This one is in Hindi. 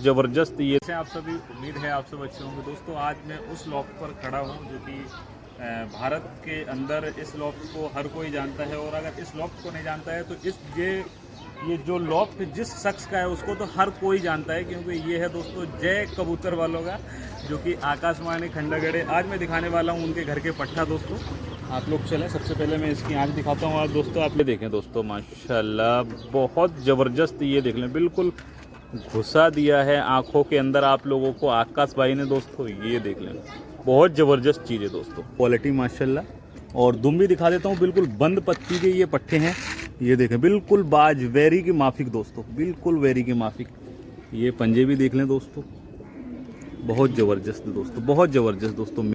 ज़बरदस्त ये आप सभी, उम्मीद है आप सब अच्छे होंगे। दोस्तों आज मैं उस लॉफ्ट पर खड़ा हूँ जो कि भारत के अंदर इस लॉफ्ट को हर कोई जानता है, और अगर इस लॉफ्ट को नहीं जानता है तो ये जो लॉफ्ट जिस शख्स का है उसको तो हर कोई जानता है, क्योंकि ये है दोस्तों जय कबूतर वालों का, जो कि आकाशवाणी खंडागढ़ है। आज मैं दिखाने वाला हूँ उनके घर के पट्ठा। दोस्तों आप लोग चलें, सबसे पहले मैं इसकी आँख दिखाता हूँ। आज दोस्तों आप ये देखें दोस्तों, माशाल्लाह बहुत ज़बरदस्त, ये देख लें बिल्कुल घुसा दिया है आँखों के अंदर आप लोगों को आकाश भाई ने। दोस्तों ये देख लें, बहुत ज़बरदस्त चीज़ है दोस्तों, क्वालिटी माशाल्लाह। और दुम भी दिखा देता हूँ, बिल्कुल बंद पत्ती के ये पट्टे हैं, ये देखें बिल्कुल बाज, वेरी की माफिक दोस्तों, बिल्कुल वेरी की माफिक। ये पंजे भी देख लें दोस्तों, बहुत ज़बरदस्त दोस्तों, बहुत ज़बरदस्त दोस्तों।